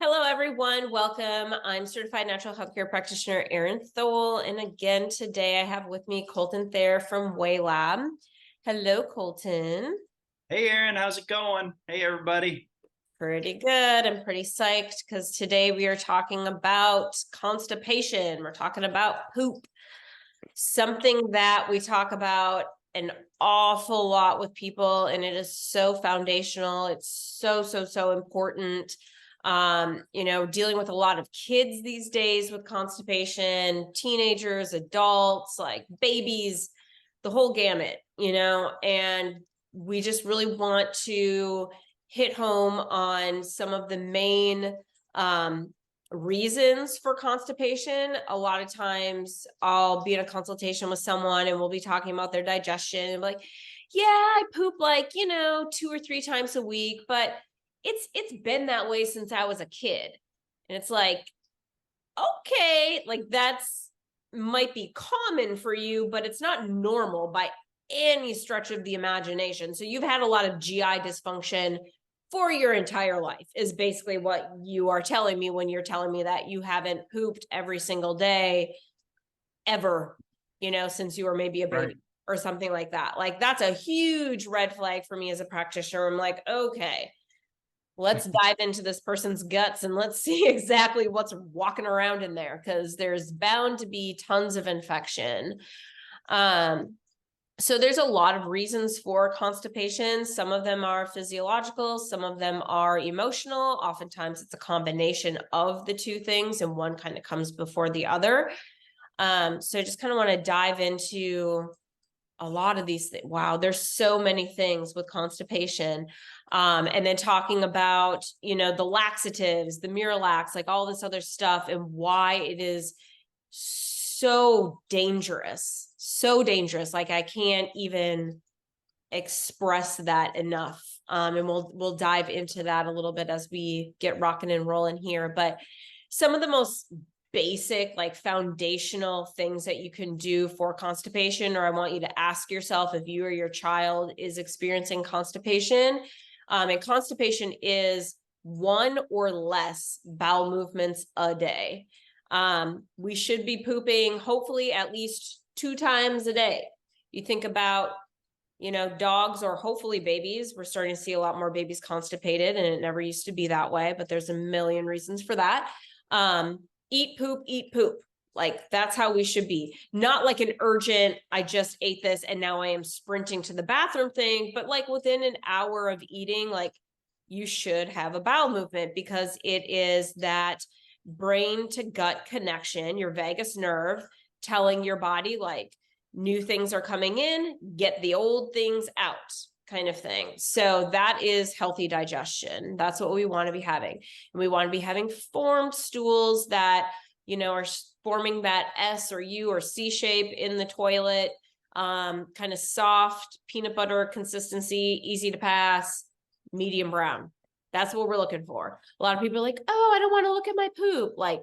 Hello, everyone. Welcome. I'm certified natural healthcare practitioner Erin Thole. And again, today I have with me Colton Thayer from Wei Lab. Hello, Colton. Hey Aaron, how's it going? Hey everybody. Pretty good. I'm pretty psyched because today we are talking about constipation. We're talking about poop, something that we talk about an awful lot with people, and it is so foundational. It's so important. Dealing with a lot of kids these days with constipation, teenagers, adults, like babies, the whole gamut, and we just really want to hit home on some of the main reasons for constipation. A lot of times I'll be in a consultation with someone and we'll be talking about their digestion and like, yeah, I poop like, 2 or 3 times a week, but it's been that way since I was a kid. And it's like, okay, like that's might be common for you, but it's not normal by any stretch of the imagination. So you've had a lot of GI dysfunction for your entire life is basically what you are telling me when you're telling me that you haven't pooped every single day ever, since you were maybe a baby. Right. Or something like that. Like that's a huge red flag for me as a practitioner. I'm like, okay, let's dive into this person's guts and let's see exactly what's walking around in there, because there's bound to be tons of infection. So there's a lot of reasons for constipation. Some of them are physiological, some of them are emotional. Oftentimes it's a combination of the two things, and one kind of comes before the other. So I just kind of want to dive into a lot of these things. Wow, there's so many things with constipation. And then talking about, the laxatives, the MiraLAX, like all this other stuff, and why it is so dangerous. So dangerous. Like I can't even express that enough. And we'll dive into that a little bit as we get rocking and rolling here. But some of the most basic, like foundational things that you can do for constipation, or I want you to ask yourself if you or your child is experiencing constipation. And constipation is one or less bowel movements a day. We should be pooping hopefully at least 2 times a day. You think about, dogs or hopefully babies. We're starting to see a lot more babies constipated, and it never used to be that way, but there's a million reasons for that. Eat poop. Like that's how we should be. Not like an urgent, I just ate this and now I am sprinting to the bathroom thing, but like within an hour of eating, like you should have a bowel movement, because it is that brain to gut connection, your vagus nerve telling your body like new things are coming in, get the old things out, kind of thing. So that is healthy digestion. That's what we want to be having. And we want to be having formed stools that, are forming that S or U or C shape in the toilet, kind of soft peanut butter consistency, easy to pass, medium brown. That's what we're looking for. A lot of people are like, oh, I don't want to look at my poop. Like,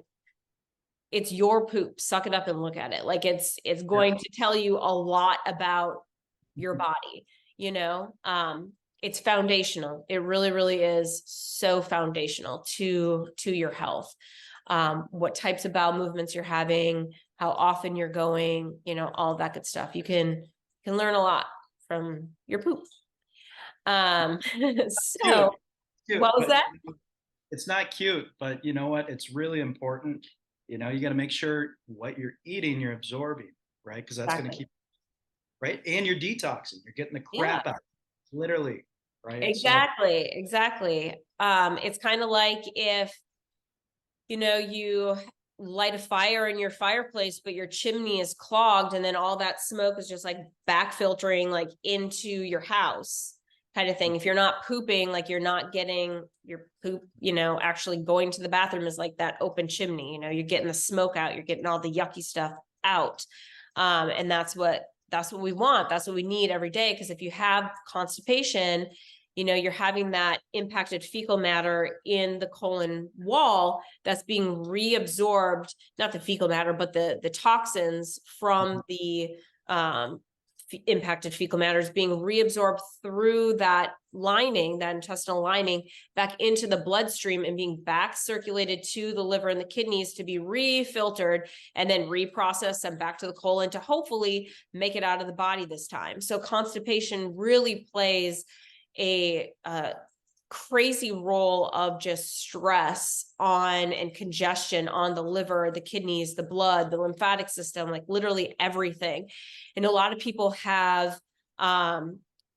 it's your poop. Suck it up and look at it. Like it's going to tell you a lot about your body, it's foundational. It really is so foundational to your health. What types of bowel movements you're having, how often you're going, all that good stuff. You can learn a lot from your poop. So Cute, what was but that? it's not cute, but you know what? It's really important. You got to make sure what you're eating, you're absorbing, right? Because that's going to Exactly. keep, right? And you're detoxing. You're getting the Yeah. crap out, literally, right? So, Exactly. It's kind of like if, you light a fire in your fireplace, but your chimney is clogged, and then all that smoke is just like back filtering like into your house, kind of thing. If you're not pooping, like you're not getting your poop, actually going to the bathroom is like that open chimney, you're getting the smoke out, you're getting all the yucky stuff out. And that's what we want. That's what we need every day. Because if you have constipation, you're having that impacted fecal matter in the colon wall that's being reabsorbed, not the fecal matter, but the toxins from the impacted fecal matter is being reabsorbed through that lining, that intestinal lining, back into the bloodstream and being back circulated to the liver and the kidneys to be refiltered and then reprocessed and back to the colon to hopefully make it out of the body this time. So constipation really plays a crazy role of just stress on and congestion on the liver, the kidneys, the blood, the lymphatic system, like literally everything. And a lot of people have a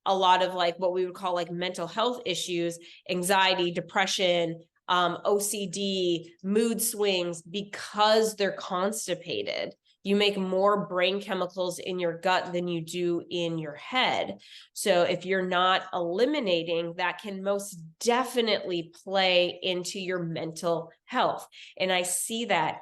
lot of like what we would call like mental health issues, anxiety, depression, OCD, mood swings, because they're constipated. You make more brain chemicals in your gut than you do in your head. So if you're not eliminating, that can most definitely play into your mental health. And I see that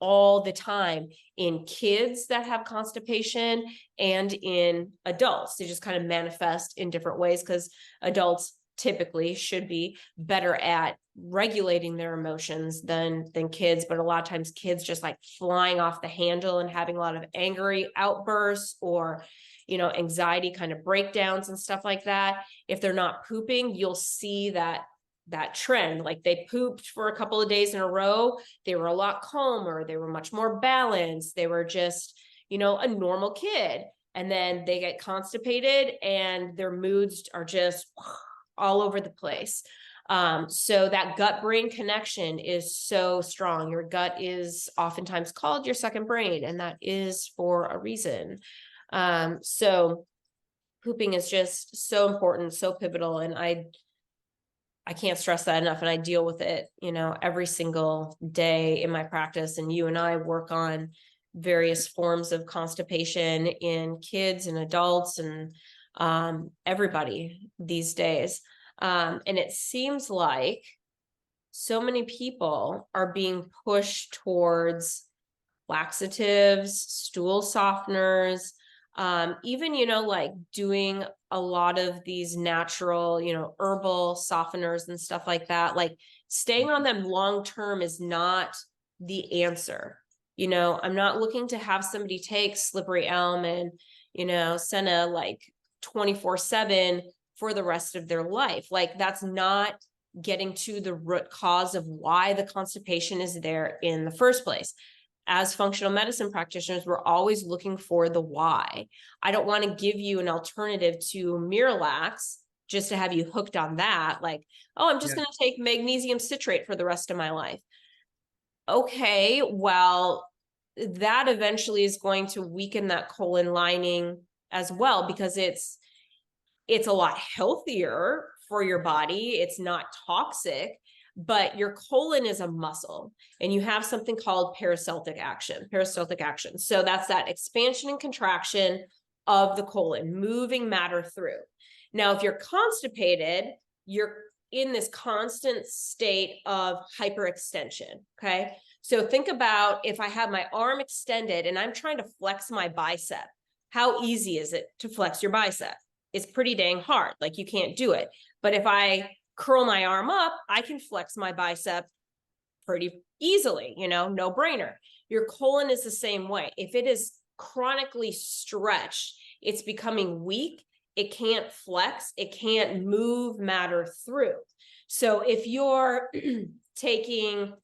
all the time in kids that have constipation and in adults. They just kind of manifest in different ways because adults typically should be better at regulating their emotions than kids, but a lot of times kids just like flying off the handle and having a lot of angry outbursts or anxiety kind of breakdowns and stuff like that. If they're not pooping, you'll see that trend. Like they pooped for a couple of days in a row, they were a lot calmer, they were much more balanced, they were just a normal kid, and then they get constipated and their moods are just all over the place. So that gut-brain connection is so strong. Your gut is oftentimes called your second brain, and that is for a reason. So pooping is just so important, so pivotal, and I can't stress that enough. And I deal with it, every single day in my practice. And you and I work on various forms of constipation in kids and adults and everybody these days. And it seems like so many people are being pushed towards laxatives, stool softeners, even, like doing a lot of these natural, herbal softeners and stuff like that. Like staying on them long-term is not the answer. I'm not looking to have somebody take slippery elm and, senna like 24/7 for the rest of their life. Like that's not getting to the root cause of why the constipation is there in the first place. As functional medicine practitioners, we're always looking for the why. I don't want to give you an alternative to MiraLAX just to have you hooked on that. Like, oh, I'm just going to take magnesium citrate for the rest of my life. Okay, well, that eventually is going to weaken that colon lining as well, because it's a lot healthier for your body. It's not toxic, but your colon is a muscle and you have something called peristaltic action. So that's that expansion and contraction of the colon, moving matter through. Now, if you're constipated, you're in this constant state of hyperextension. Okay. So think about if I have my arm extended and I'm trying to flex my bicep, how easy is it to flex your bicep? It's pretty dang hard. Like you can't do it. But if I curl my arm up, I can flex my bicep pretty easily, no brainer. Your colon is the same way. If it is chronically stretched, it's becoming weak. It can't flex. It can't move matter through. So if you're taking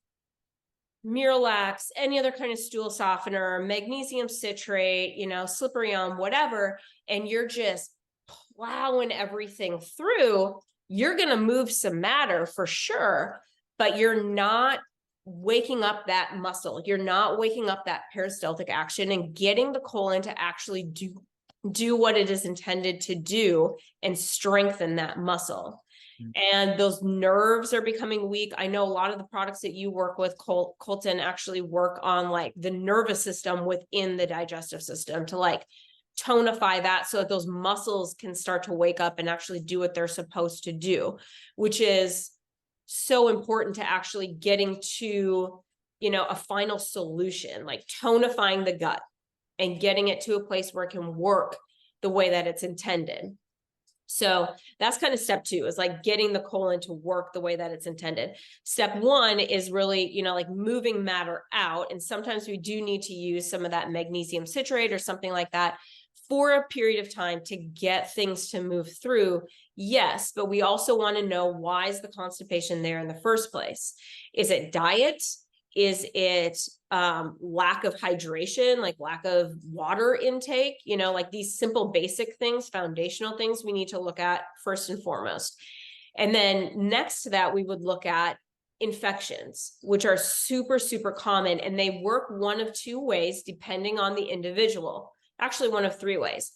MiraLAX, any other kind of stool softener, magnesium citrate, slippery elm, whatever, and you're just plowing everything through, you're going to move some matter for sure, but you're not waking up that muscle. You're not waking up that peristaltic action and getting the colon to actually do what it is intended to do and strengthen that muscle. And those nerves are becoming weak. I know a lot of the products that you work with, Colton, actually work on like the nervous system within the digestive system to like tonify that so that those muscles can start to wake up and actually do what they're supposed to do, which is so important to actually getting to, a final solution, like tonifying the gut and getting it to a place where it can work the way that it's intended. So that's kind of step 2, is like getting the colon to work the way that it's intended. Step 1 is really, like moving matter out. And sometimes we do need to use some of that magnesium citrate or something like that for a period of time to get things to move through. Yes, but we also want to know, why is the constipation there in the first place? Is it diet? Is it lack of hydration, like lack of water intake? Like these simple basic things, foundational things we need to look at first and foremost. And then next to that, we would look at infections, which are super, super common, and they work one of two ways depending on the individual. Actually, one of three ways.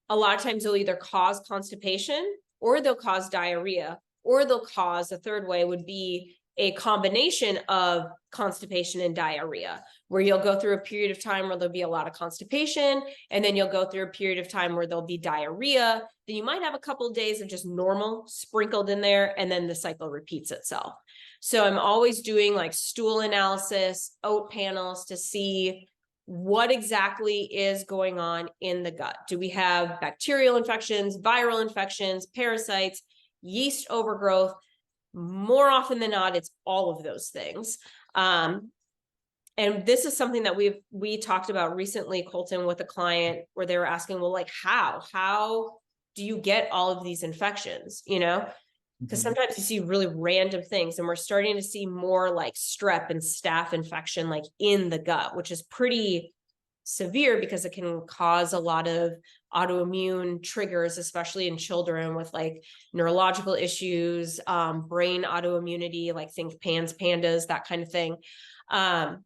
A lot of times they'll either cause constipation, or they'll cause diarrhea, or they'll cause, a third way would be a combination of constipation and diarrhea, where you'll go through a period of time where there'll be a lot of constipation, and then you'll go through a period of time where there'll be diarrhea. Then you might have a couple of days of just normal sprinkled in there, and then the cycle repeats itself. So I'm always doing like stool analysis, oat panels to see what exactly is going on in the gut. Do we have bacterial infections, viral infections, parasites, yeast overgrowth? More often than not, it's all of those things. And this is something that we talked about recently, Colton, with a client, where they were asking, well, like, how do you get all of these infections? Because sometimes you see really random things, and we're starting to see more like strep and staph infection, like in the gut, which is pretty severe because it can cause a lot of autoimmune triggers, especially in children with like neurological issues, brain autoimmunity, like think PANS, PANDAS, that kind of thing. And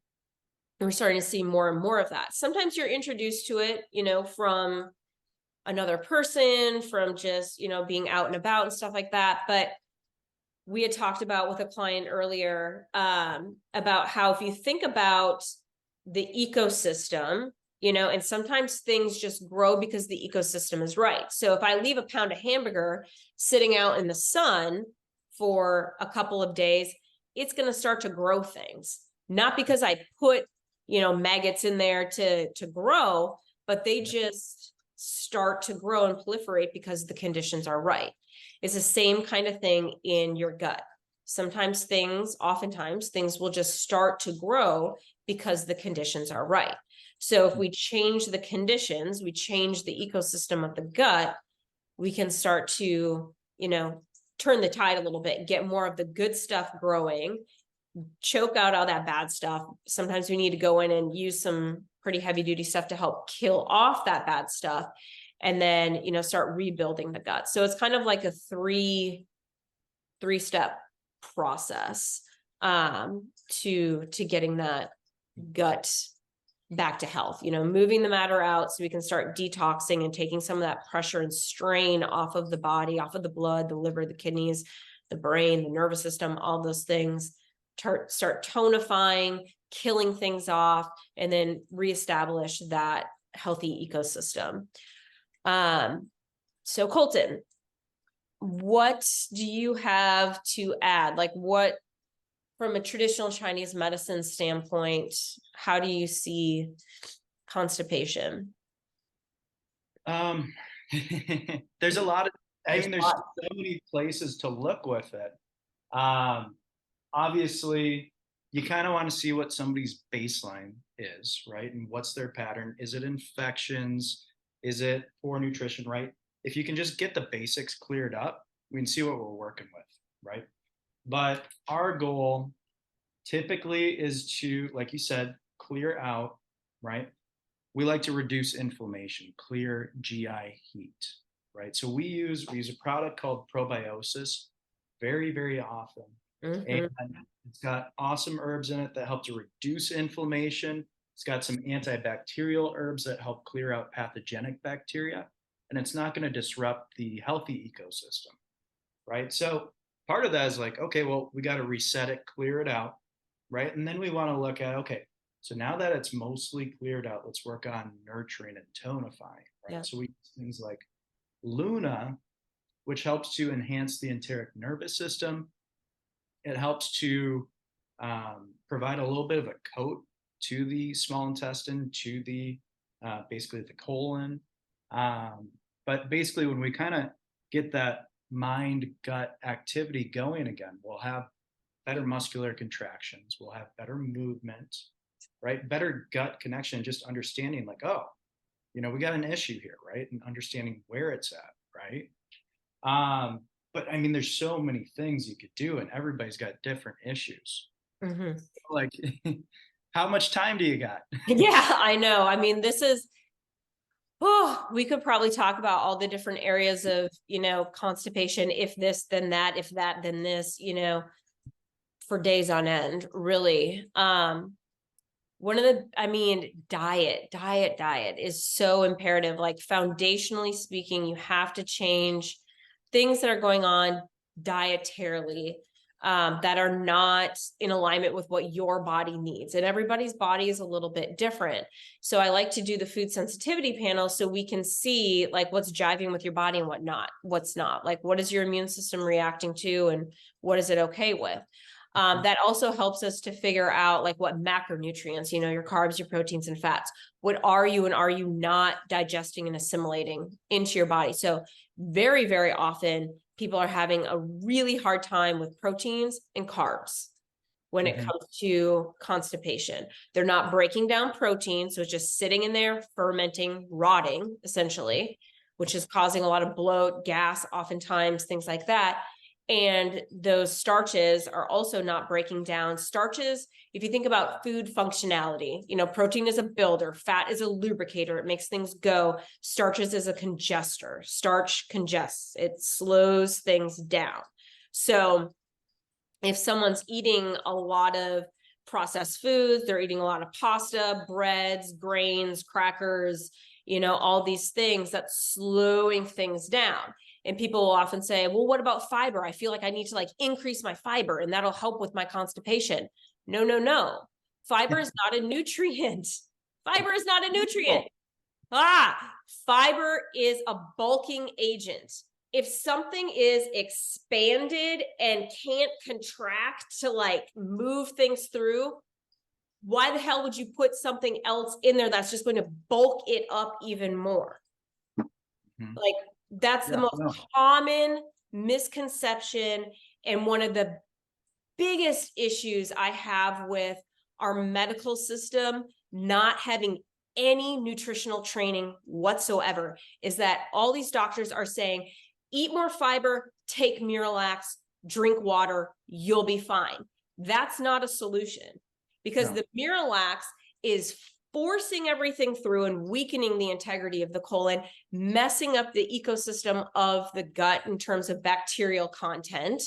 we're starting to see more and more of that. Sometimes you're introduced to it, from another person, from just, being out and about and stuff like that. But we had talked about with a client earlier, about how if you think about the ecosystem, and sometimes things just grow because the ecosystem is right. So if I leave a pound of hamburger sitting out in the sun for a couple of days, it's going to start to grow things, not because I put, maggots in there to grow, but they just start to grow and proliferate because the conditions are right. It's the same kind of thing in your gut. Oftentimes things will just start to grow because the conditions are right. So if we change the conditions, we change the ecosystem of the gut, we can start to, turn the tide a little bit, get more of the good stuff growing, choke out all that bad stuff. Sometimes we need to go in and use some pretty heavy duty stuff to help kill off that bad stuff, and then, start rebuilding the gut. So it's kind of like a three-step process to getting that gut back to health, moving the matter out so we can start detoxing and taking some of that pressure and strain off of the body, off of the blood, the liver, the kidneys, the brain, the nervous system, all those things. Start tonifying, killing things off, and then reestablish that healthy ecosystem. So Colton, what do you have to add? Like, what, from a traditional Chinese medicine standpoint, how do you see constipation? There's a lot of, there's so many places to look with it. Obviously, you kind of want to see what somebody's baseline is, right? And what's their pattern? Is it infections? Is it poor nutrition, right? If you can just get the basics cleared up, we can see what we're working with, right? But our goal typically is to, like you said, clear out, right? We like to reduce inflammation, clear GI heat, right? So we use a product called Probiosis very, very often. And it's got awesome herbs in it that help to reduce inflammation. It's got some antibacterial herbs that help clear out pathogenic bacteria, and it's not going to disrupt the healthy ecosystem, right? So part of that is like, okay, well, we got to reset it, clear it out, right? And then we want to look at, okay, so now that it's mostly cleared out, let's work on nurturing and tonifying, right? Yeah. So we use things like Luna, which helps to enhance the enteric nervous system. It helps to provide a little bit of a coat to the small intestine, to the basically the colon. But basically, when we kind of get that mind-gut activity going again, we'll have better muscular contractions, we'll have better movement, right? Better gut connection, just understanding like, oh, we got an issue here, right? And understanding where it's at, right? But I mean, there's so many things you could do, and everybody's got different issues. Mhm. Like, how much time do you got? Yeah, I know. I mean, this is, oh, we could probably talk about all the different areas of, constipation. If this, then that, if that, then this, for days on end, really. Diet is so imperative. Like, foundationally speaking, you have to change things that are going on dietarily, that are not in alignment with what your body needs. And everybody's body is a little bit different. So I like to do the food sensitivity panel so we can see like what's jiving with your body and what's not. Like, what is your immune system reacting to, and what is it okay with? That also helps us to figure out like what macronutrients, your carbs, your proteins, and fats, what are you and are you not digesting and assimilating into your body? So very, very often people are having a really hard time with proteins and carbs when it comes to constipation. They're not breaking down protein, so it's just sitting in there, fermenting, rotting, essentially, which is causing a lot of bloat, gas, oftentimes, things like that. And those starches are also not breaking down. Starches, if you think about food functionality, protein is a builder, fat is a lubricator, it makes things go. Starches is a congester. Starch congests, it slows things down. So if someone's eating a lot of processed foods, they're eating a lot of pasta, breads, grains, crackers, all these things, that's slowing things down. And people will often say, well, what about fiber? I feel like I need to like increase my fiber and that'll help with my constipation. No, no, no. Fiber is not a nutrient. Fiber is not a nutrient. Fiber is a bulking agent. If something is expanded and can't contract to like move things through, why the hell would you put something else in there that's just going to bulk it up even more? Like, that's the most common misconception, and one of the biggest issues I have with our medical system not having any nutritional training whatsoever is that all these doctors are saying, eat more fiber, take MiraLAX, drink water, you'll be fine. That's not a solution, because the MiraLAX is forcing everything through and weakening the integrity of the colon, messing up the ecosystem of the gut in terms of bacterial content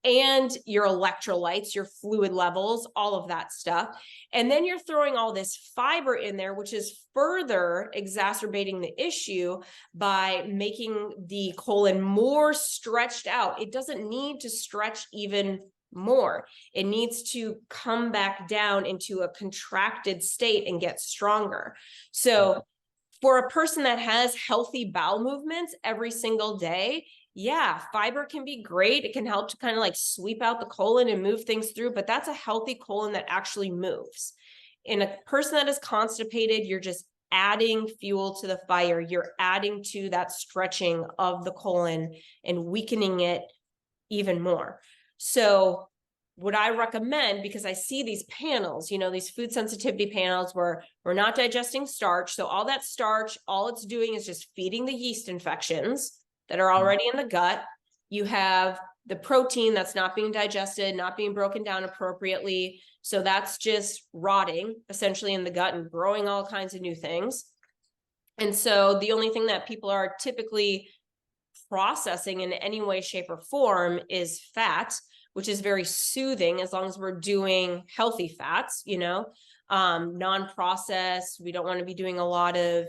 and your electrolytes, your fluid levels, all of that stuff. And then you're throwing all this fiber in there, which is further exacerbating the issue by making the colon more stretched out. It doesn't need to stretch even more. It needs to come back down into a contracted state and get stronger. So for a person that has healthy bowel movements every single day, yeah, fiber can be great. It can help to kind of like sweep out the colon and move things through, but that's a healthy colon that actually moves. In a person that is constipated, you're just adding fuel to the fire. You're adding to that stretching of the colon and weakening it even more. So what I recommend, because I see these panels, these food sensitivity panels where we're not digesting starch. So all that starch, all it's doing is just feeding the yeast infections that are already in the gut. You have the protein that's not being digested, not being broken down appropriately. So that's just rotting essentially in the gut and growing all kinds of new things. And so the only thing that people are typically processing in any way, shape, or form is fat, which is very soothing as long as we're doing healthy fats, non-processed. We don't want to be doing a lot of,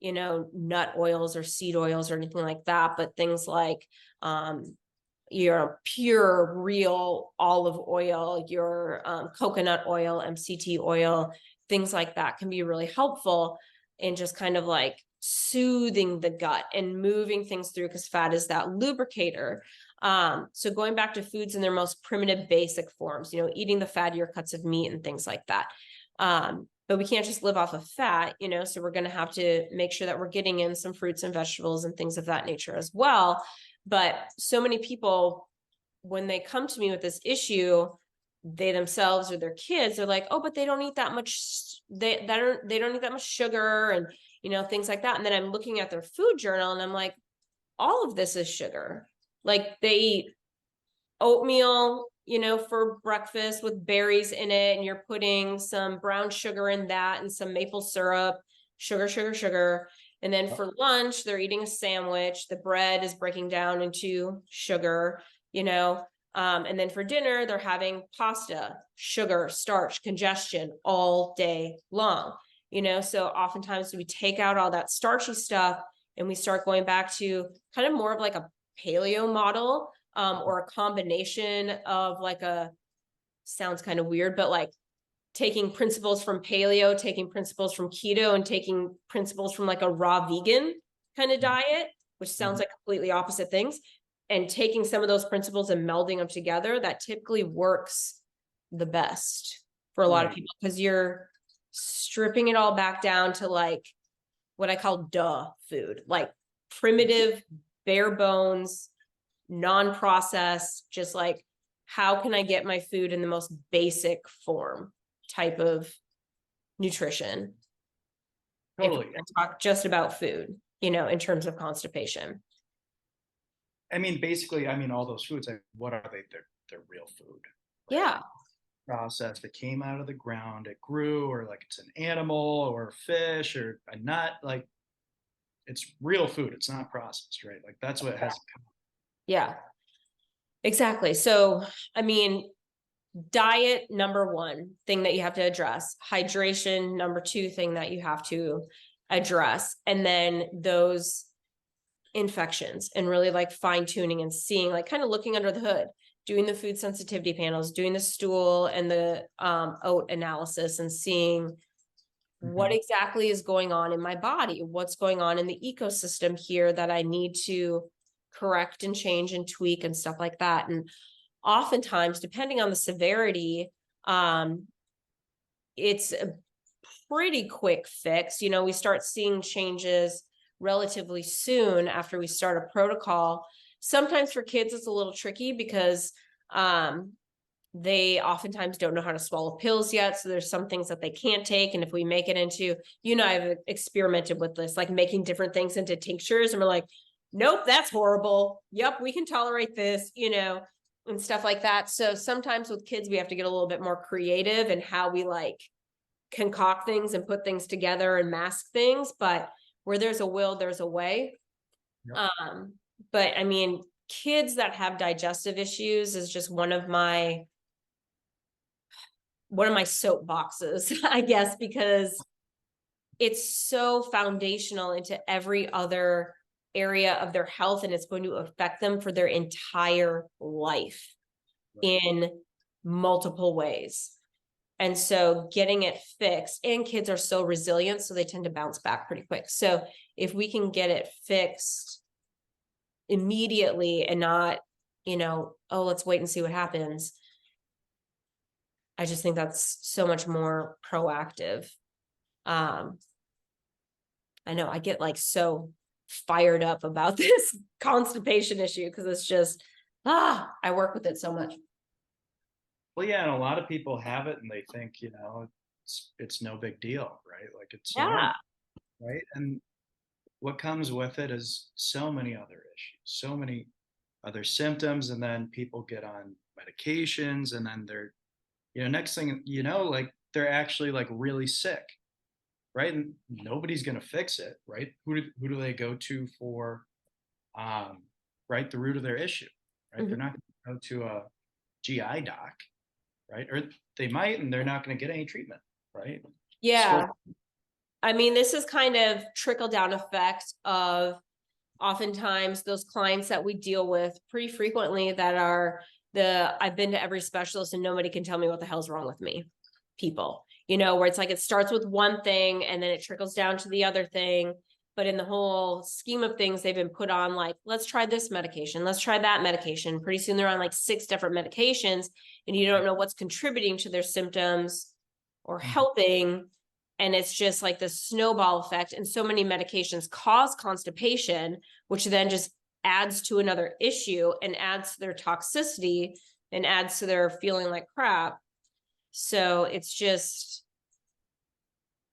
nut oils or seed oils or anything like that, but things like your pure, real olive oil, your coconut oil, MCT oil, things like that can be really helpful in just kind of like soothing the gut and moving things through, because fat is that lubricator. So going back to foods in their most primitive, basic forms, eating the fattier cuts of meat and things like that. But we can't just live off of fat, so we're going to have to make sure that we're getting in some fruits and vegetables and things of that nature as well. But so many people, when they come to me with this issue, they themselves or their kids are like, oh, but they don't eat that much, they don't eat that much sugar, and things like that. And then I'm looking at their food journal and I'm like, all of this is sugar. Like they eat oatmeal, for breakfast with berries in it, and you're putting some brown sugar in that and some maple syrup, sugar, sugar, sugar. And then for lunch, they're eating a sandwich. The bread is breaking down into sugar, and then for dinner, they're having pasta, sugar, starch, congestion all day long, so oftentimes we take out all that starchy stuff and we start going back to kind of more of like a paleo model, or a combination of like sounds kind of weird, but like taking principles from paleo, taking principles from keto, and taking principles from like a raw vegan kind of diet, which sounds like completely opposite things, and taking some of those principles and melding them together. That typically works the best for a lot of people, because you're stripping it all back down to like what I call food, like primitive, bare bones, non-processed, just like, how can I get my food in the most basic form type of nutrition? Totally. If I talk just about food, in terms of constipation. I mean, basically, all those foods, what are they? They're real food. Right? Yeah. Process that came out of the ground, it grew, or like it's an animal or a fish or a nut. Like it's real food. It's not processed, right? Like that's what it has. Yeah, exactly. So, diet, number one thing that you have to address, hydration, number two thing that you have to address, and then those infections, and really like fine tuning and seeing, like kind of looking under the hood, doing the food sensitivity panels, doing the stool and the oat analysis, and seeing what exactly is going on in my body, what's going on in the ecosystem here that I need to correct and change and tweak and stuff like that. And oftentimes, depending on the severity, it's a pretty quick fix. We start seeing changes relatively soon after we start a protocol. Sometimes for kids, it's a little tricky because they oftentimes don't know how to swallow pills yet. So there's some things that they can't take. And if we make it into, I've experimented with this, like making different things into tinctures, and we're like, nope, that's horrible. Yep, we can tolerate this, and stuff like that. So sometimes with kids, we have to get a little bit more creative in how we like concoct things and put things together and mask things. But where there's a will, there's a way. Yep. But kids that have digestive issues is just one of my soapboxes, I guess, because it's so foundational into every other area of their health, and it's going to affect them for their entire life in multiple ways. And so getting it fixed, and kids are so resilient, so they tend to bounce back pretty quick. So if we can get it fixed immediately and not, let's wait and see what happens, I just think that's so much more proactive. I know I get like so fired up about this constipation issue because it's just, I work with it so much. Well, yeah, and a lot of people have it and they think, it's no big deal, right? Like it's normal, right? And what comes with it is so many other issues, so many other symptoms, and then people get on medications, and then they're, next thing like they're actually like really sick, right? And nobody's going to fix it, right? Who do they go to for, right, the root of their issue, right? They're not going to go to a GI doc, right? Or they might, and they're not going to get any treatment, right? Yeah. This is kind of trickle down effect of oftentimes those clients that we deal with pretty frequently that are I've been to every specialist and nobody can tell me what the hell's wrong with me people, where it's like it starts with one thing and then it trickles down to the other thing. But in the whole scheme of things, they've been put on like, let's try this medication, let's try that medication. Pretty soon they're on like 6 different medications, and you don't know what's contributing to their symptoms or helping. And it's just like the snowball effect. And so many medications cause constipation, which then just adds to another issue and adds to their toxicity and adds to their feeling like crap. So it's just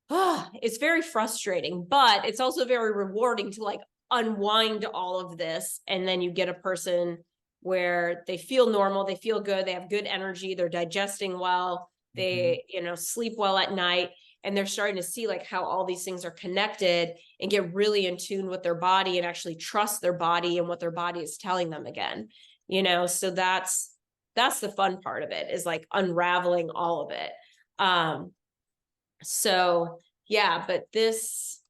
it's very frustrating, but it's also very rewarding to like unwind all of this. And then you get a person where they feel normal, they feel good, they have good energy, they're digesting well, they, sleep well at night, and they're starting to see like how all these things are connected and get really in tune with their body and actually trust their body and what their body is telling them again. So that's the fun part of it, is like unraveling all of it. So yeah, but this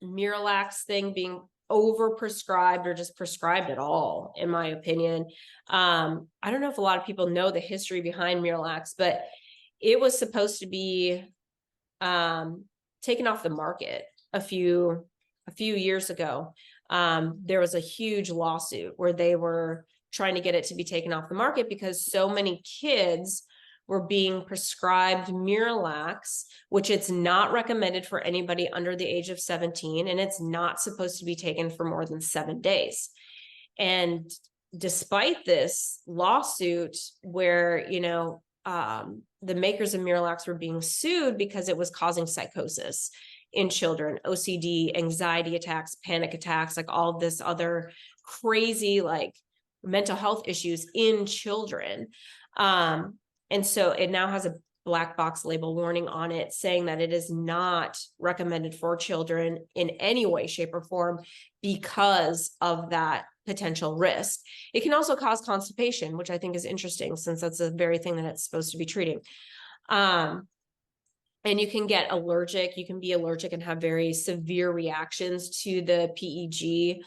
MiraLAX thing being overprescribed or just prescribed at all, in my opinion. I don't know if a lot of people know the history behind MiraLAX, but it was supposed to be taken off the market a few years ago. There was a huge lawsuit where they were trying to get it to be taken off the market because so many kids were being prescribed MiraLAX, which it's not recommended for anybody under the age of 17, and it's not supposed to be taken for more than 7 days. And despite this lawsuit where, the makers of MiraLAX were being sued because it was causing psychosis in children, OCD, anxiety attacks, panic attacks, like all this other crazy, like mental health issues in children. And so it now has a black box label warning on it saying that it is not recommended for children in any way, shape, or form because of that potential risk. It can also cause constipation, which I think is interesting since that's the very thing that it's supposed to be treating. And you can get allergic. You can be allergic and have very severe reactions to the PEG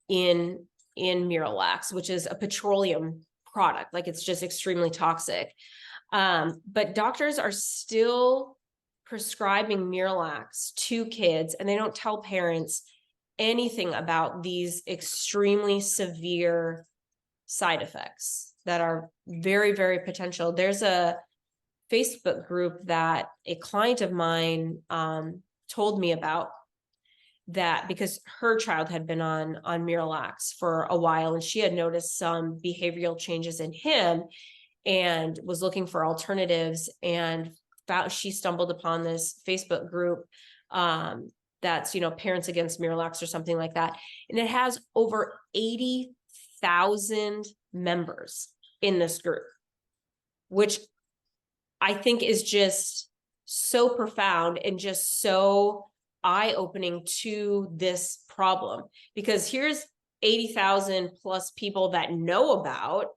in MiraLAX, which is a petroleum product. Like, it's just extremely toxic. But doctors are still prescribing MiraLAX to kids, and they don't tell parents anything about these extremely severe side effects that are very, very potential. There's a Facebook group that a client of mine told me about, that because her child had been on MiraLAX for a while, and she had noticed some behavioral changes in him and was looking for alternatives, and she stumbled upon this Facebook group that's, Parents Against MiraLAX or something like that. And it has over 80,000 members in this group, which I think is just so profound and just so eye-opening to this problem, because here's 80,000 plus people that know about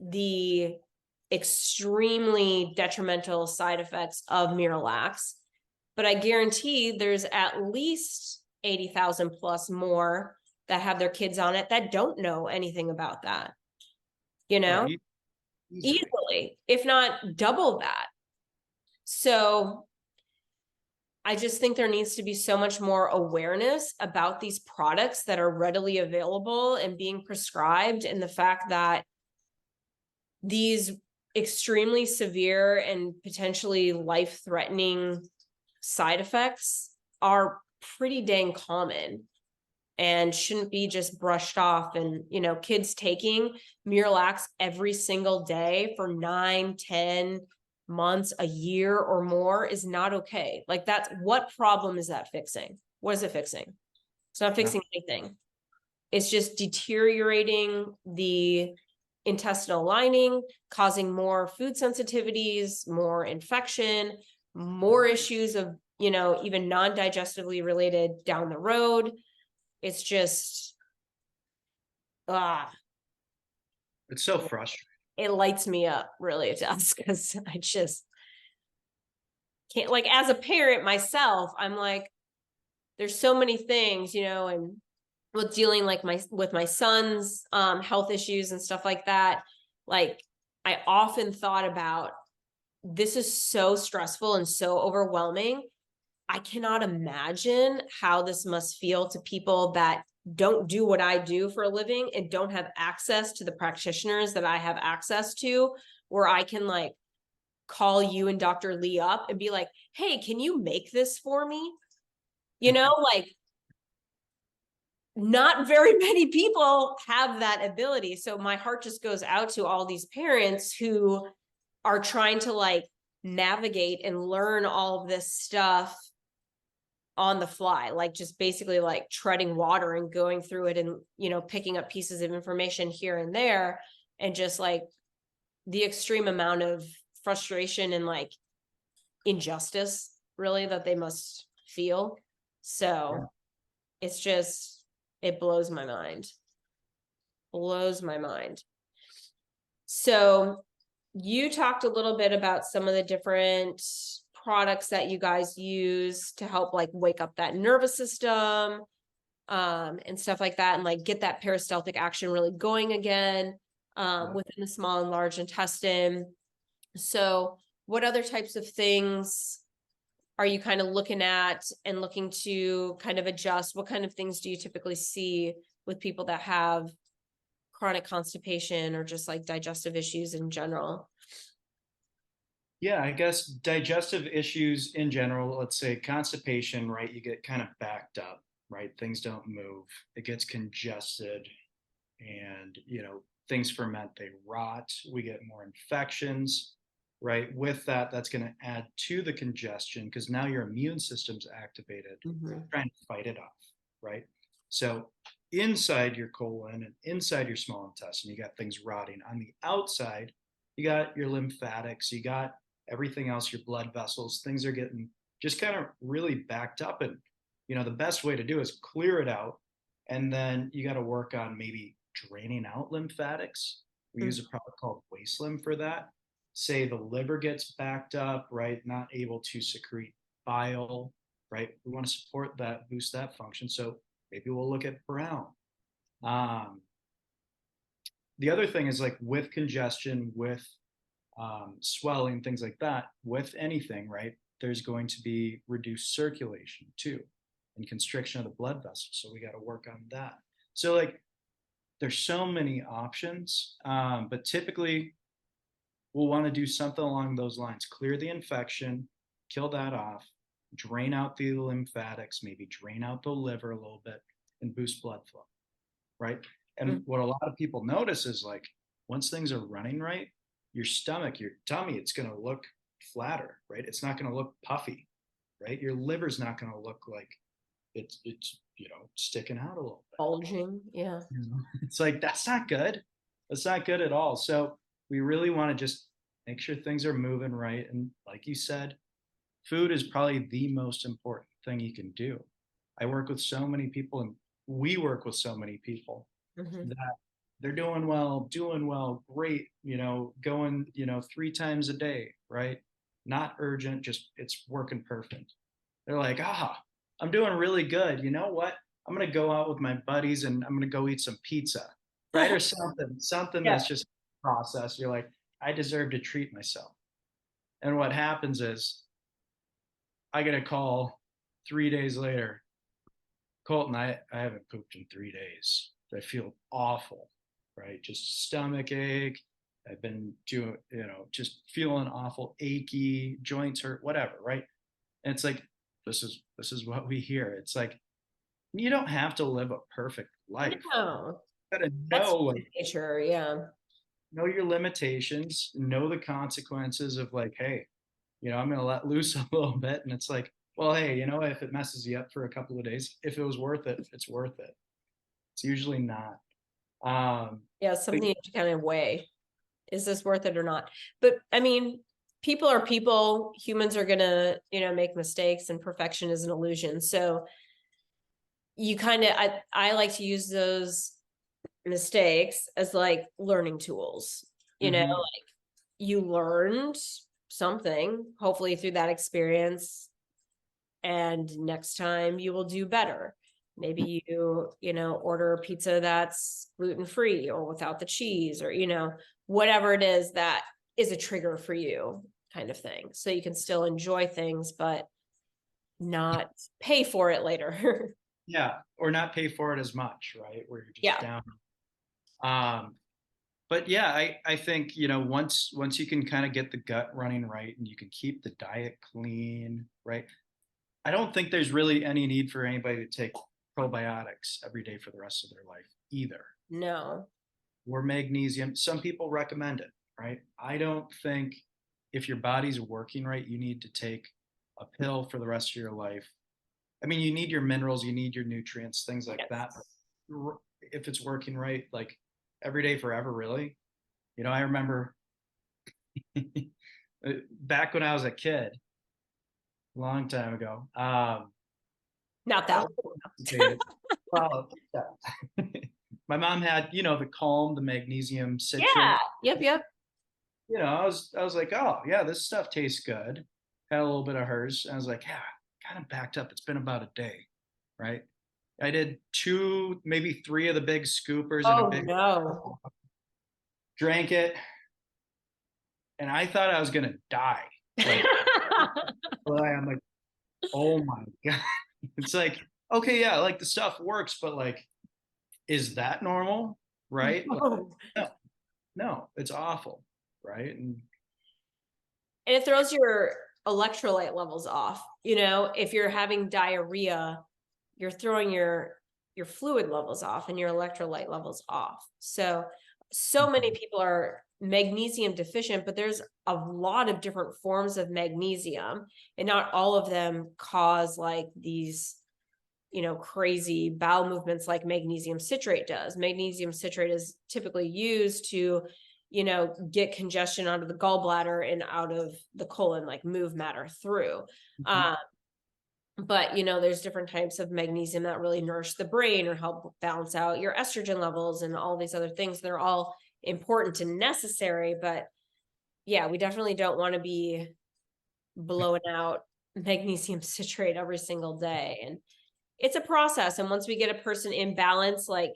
the extremely detrimental side effects of MiraLAX, but I guarantee there's at least 80,000 plus more that have their kids on it that don't know anything about that, easily, if not double that. So I just think there needs to be so much more awareness about these products that are readily available and being prescribed, and the fact that these extremely severe and potentially life-threatening side effects are pretty dang common and shouldn't be just brushed off. And, kids taking MiraLAX every single day for 9, 10 months, a year or more is not okay. Like, what problem is that fixing? What is it fixing? It's not fixing anything. It's just deteriorating the intestinal lining, causing more food sensitivities, more infection, more issues of, even non-digestively related down the road. It's just, it's so frustrating. It lights me up, really, it does, because I just can't, like, as a parent myself, I'm like, there's so many things, and with dealing with my son's health issues and stuff like that. Like, I often thought about, this is so stressful and so overwhelming. I cannot imagine how this must feel to people that don't do what I do for a living and don't have access to the practitioners that I have access to, where I can like call you and Dr. Lee up and be like, hey, can you make this for me? Like, not very many people have that ability. So my heart just goes out to all these parents who are trying to like navigate and learn all of this stuff on the fly, like just basically like treading water and going through it and, picking up pieces of information here and there, and just like the extreme amount of frustration and like injustice really that they must feel. So it's just, it blows my mind. Blows my mind. So you talked a little bit about some of the different products that you guys use to help like wake up that nervous system, and stuff like that, and like get that peristaltic action really going again, within the small and large intestine. So what other types of things are you kind of looking at and looking to kind of adjust? What kind of things do you typically see with people that have chronic constipation or just like digestive issues in general? Yeah, I guess digestive issues in general, let's say constipation, right? You get kind of backed up, right? Things don't move, it gets congested, and, things ferment, they rot, we get more infections, right? With that, that's going to add to the congestion because now your immune system's activated, trying to fight it off, right? So inside your colon and inside your small intestine, you got things rotting. On the outside, you got your lymphatics, you got everything else, your blood vessels, things are getting just kind of really backed up. And, the best way to do is clear it out. And then you got to work on maybe draining out lymphatics. We use a product called Wei Lab for that. Say the liver gets backed up, right? Not able to secrete bile, right? We want to support that, boost that function. So maybe we'll look at brown. The other thing is like with congestion, with swelling, things like that, with anything, right? There's going to be reduced circulation too, and constriction of the blood vessels. So we got to work on that. So like, there's so many options, but typically we'll want to do something along those lines. Clear the infection, kill that off, drain out the lymphatics, maybe drain out the liver a little bit, and boost blood flow, right? And what a lot of people notice is like, once things are running right, your stomach, your tummy, it's going to look flatter, right? It's not going to look puffy, right? Your liver's not going to look like it's sticking out a little bit. Bulging, yeah. It's like, that's not good. That's not good at all. So we really want to just make sure things are moving right. And like you said, food is probably the most important thing you can do. I work with so many people, and we work with so many people that they're doing well, great, going, 3 times a day, right? Not urgent, just it's working perfect. They're like, I'm doing really good. You know what? I'm going to go out with my buddies and I'm going to go eat some pizza, right? Or something Yeah. that's just processed. You're like, I deserve to treat myself. And what happens is I get a call 3 days later. Colton, I haven't pooped in 3 days. I feel awful, right? Just stomach ache. I've been doing, just feeling awful, achy, joints hurt, whatever, right? And it's like, this is what we hear. It's like, you don't have to live a perfect life. No, You gotta that's know, like, nature, yeah. know your limitations, know the consequences of like, hey, I'm gonna let loose a little bit. And it's like, well, hey, if it messes you up for a couple of days, if it was worth it, it's worth it. It's usually not. Yeah, something you have to kind of weigh. Is this worth it or not? But I mean, people are people. Humans are gonna, make mistakes, and perfection is an illusion. So you kind of, I like to use those mistakes as like learning tools. Like you learned something, hopefully through that experience, and next time you will do better. Maybe you order a pizza that's gluten-free or without the cheese, or whatever it is that is a trigger for you, kind of thing, so you can still enjoy things but not pay for it later. Yeah, or not pay for it as much, right? Where you're just Yeah. down. But yeah, I think, once you can kind of get the gut running right and you can keep the diet clean, right? I don't think there's really any need for anybody to take probiotics every day for the rest of their life either. No. Or magnesium. Some people recommend it, right? I don't think if your body's working right, you need to take a pill for the rest of your life. I mean, you need your minerals, you need your nutrients, things like that. But if it's working right, like every day forever, really. You know, I remember back when I was a kid, a long time ago. Not I that was constipated. Well, yeah. My mom had, you know, the calm, the magnesium citrate. Yeah. Yep. You know, I was like, oh yeah, this stuff tastes good. Had a little bit of hers. I was like, yeah, kind of backed up. It's been about a day, right? I did two, maybe three of the big scoopers in a Oh big, no. drank it, and I thought I was gonna die. Like, well, I'm like, oh my god. It's like, okay, yeah, like the stuff works, but like, is that normal? Right? Like, No. no, no, it's awful, right? And And it throws your electrolyte levels off. You know, if you're having diarrhea, you're throwing your fluid levels off and your electrolyte levels off. So many people are magnesium deficient, but there's a lot of different forms of magnesium, and not all of them cause like these, you know, crazy bowel movements like magnesium citrate does. Magnesium citrate is typically used to, you know, get congestion out of the gallbladder and out of the colon, like move matter through. Mhm. But you know, there's different types of magnesium that really nourish the brain or help balance out your estrogen levels and all these other things. They're all important and necessary, but yeah, we definitely don't want to be blowing out magnesium citrate every single day. And it's a process. And once we get a person in balance, like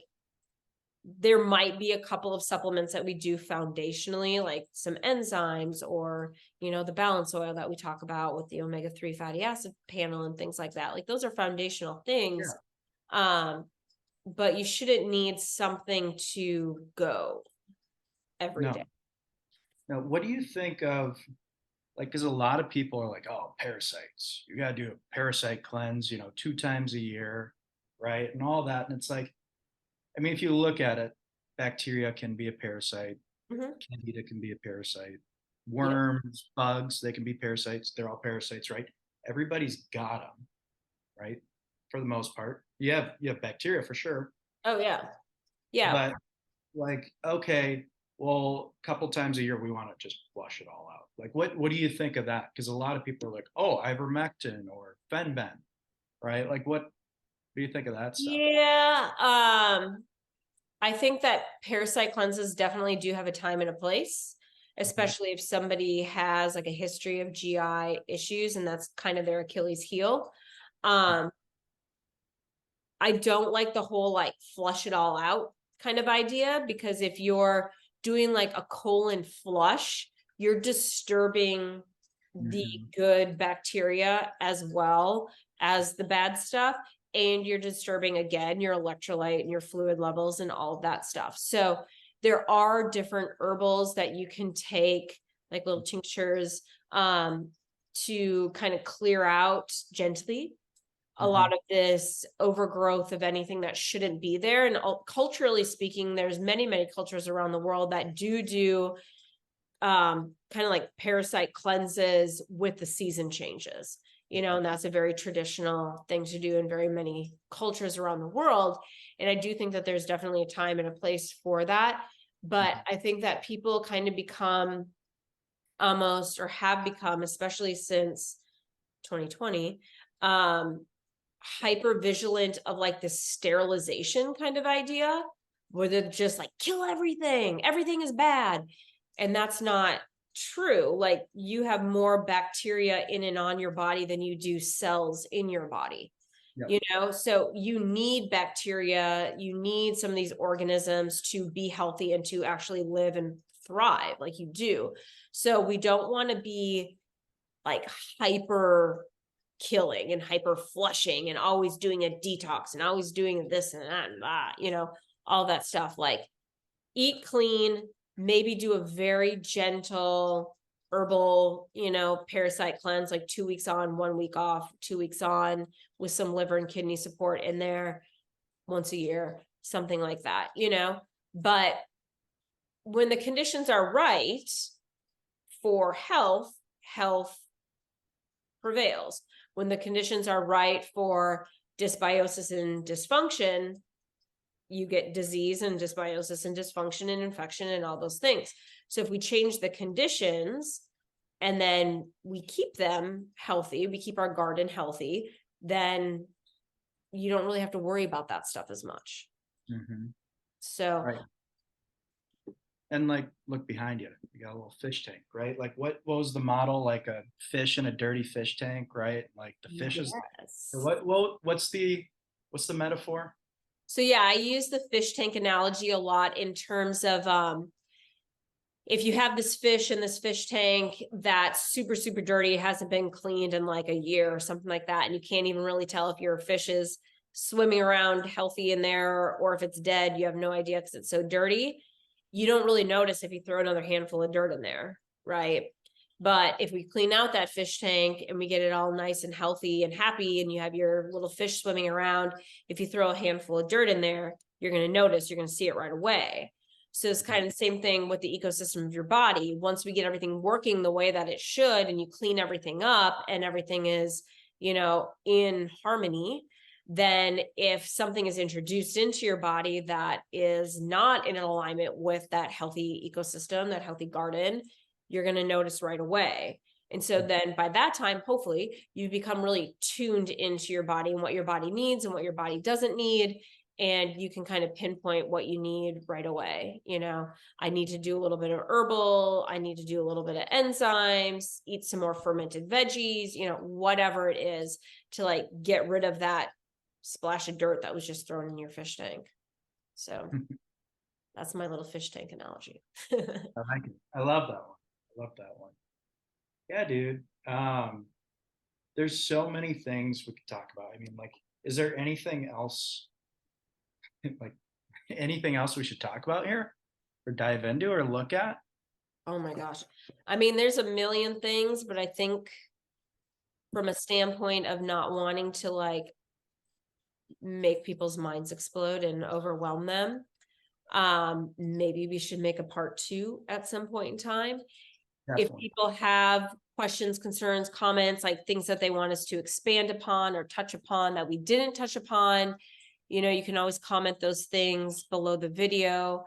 there might be a couple of supplements that we do foundationally, like some enzymes or, you know, the balance oil that we talk about with the omega-3 fatty acid panel and things like that. Like those are foundational things. Yeah. But you shouldn't need something to go every day. No. Now, what do you think of, like, because a lot of people are like, oh, parasites, you got to do a parasite cleanse, you know, 2 times a year, right? And all that. And it's like, I mean, if you look at it, bacteria can be a parasite, Mhm. candida can be a parasite, Yep. worms, bugs, they can be parasites. They're all parasites, right? Everybody's got them, right? For the most part. You have bacteria for sure. Oh yeah. Yeah. But like, okay, well, a couple times a year we want to just flush it all out. Like, what do you think of that? Because a lot of people are like, oh, ivermectin or fenben, right? Like, what do you think of that stuff? Yeah. I think that parasite cleanses definitely do have a time and a place, Mhm. especially if somebody has like a history of GI issues and that's kind of their Achilles heel. Um, I don't like the whole like flush it all out kind of idea, because if you're doing like a colon flush, you're disturbing the Mhm. good bacteria as well as the bad stuff. And you're disturbing again your electrolyte and your fluid levels and all of that stuff. So there are different herbals that you can take, like little tinctures, to kind of clear out gently a lot Mhm. of this overgrowth of anything that shouldn't be there. And culturally speaking, there's many cultures around the world that do kind of like parasite cleanses with the season changes, you know, and that's a very traditional thing to do in very many cultures around the world. And I do think that there's definitely a time and a place for that. But Mhm. I think that people kind of become almost, or have become, especially since 2020, um, hyper vigilant of like this sterilization kind of idea, where they're just like, kill everything is bad. And that's not true. Like you have more bacteria in and on your body than you do cells in your body, Yep. you know? So you need bacteria, you need some of these organisms to be healthy and to actually live and thrive like you do. So we don't want to be like hyper killing and hyper flushing and always doing a detox and always doing this and that and that, you know, all that stuff. Like eat clean, maybe do a very gentle herbal, you know, parasite cleanse, like 2 weeks on, 1 week off, 2 weeks on, with some liver and kidney support in there once a year, something like that, you know. But when the conditions are right, for health, health prevails. When the conditions are right for dysbiosis and dysfunction, you get disease and dysbiosis and dysfunction and infection and all those things. So if we change the conditions and then we keep them healthy, we keep our garden healthy, then you don't really have to worry about that stuff as much. So, Right. And like, look behind you, you got a little fish tank, right? Like what was the model? Like a fish in a dirty fish tank, right? Like the fish is, yes. what's the metaphor? So yeah, I use the fish tank analogy a lot in terms of if you have this fish in this fish tank that's super, super dirty, it hasn't been cleaned in like a year or something like that, and you can't even really tell if your fish is swimming around healthy in there or if it's dead, you have no idea because it's so dirty. You don't really notice if you throw another handful of dirt in there, right? But if we clean out that fish tank and we get it all nice and healthy and happy, and you have your little fish swimming around, if you throw a handful of dirt in there, you're going to notice, you're going to see it right away. So it's kind of the same thing with the ecosystem of your body. Once we get everything working the way that it should, and you clean everything up and everything is, you know, in harmony, then if something is introduced into your body that is not in alignment with that healthy ecosystem, that healthy garden, you're going to notice right away. And so then by that time, hopefully you become really tuned into your body and what your body needs and what your body doesn't need. And you can kind of pinpoint what you need right away. You know, I need to do a little bit of herbal, I need to do a little bit of enzymes, eat some more fermented veggies, you know, whatever it is to like get rid of that splash of dirt that was just thrown in your fish tank. So that's my little fish tank analogy. I like it. I love that one. I love that one. Yeah, dude. There's so many things we could talk about. I mean, like, is there anything else, like anything else we should talk about here or dive into or look at? Oh my gosh. I mean, there's a million things, but I think from a standpoint of not wanting to like make people's minds explode and overwhelm them, maybe we should make a part 2 at some point in time. If Definitely. people have questions, concerns, comments, like things that they want us to expand upon or touch upon that we didn't touch upon, you know, you can always comment those things below the video.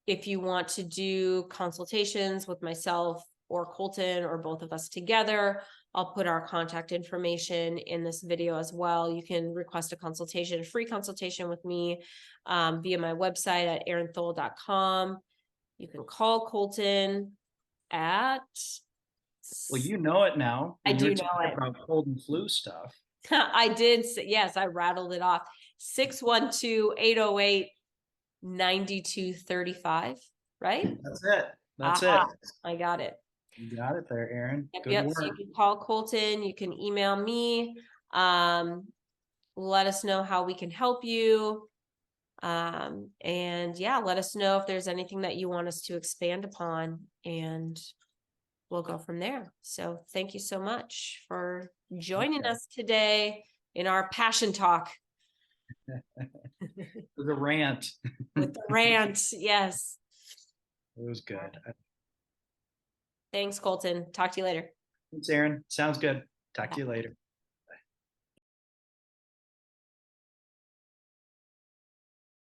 If you want to do consultations with myself or Colton or both of us together, I'll put our contact information in this video as well. You can request a consultation, a free consultation with me via my website at erinthole.com. You can call Colton at... Well, you know it now. I do were know talking it. about cold and flu stuff. I did. Yes, I rattled it off. 612-808-9235, right? That's it. That's Aha, it. I got it. You got it there, Erin. Yep, Good yep. work. So you can call Colton, you can email me, let us know how we can help you. And yeah, let us know if there's anything that you want us to expand upon, and we'll go from there. So thank you so much for joining us today in our passion talk. The rant. With the rant, yes. It was good. Thanks, Colton. Talk to you later. Thanks, Erin. Sounds good. Talk to you later.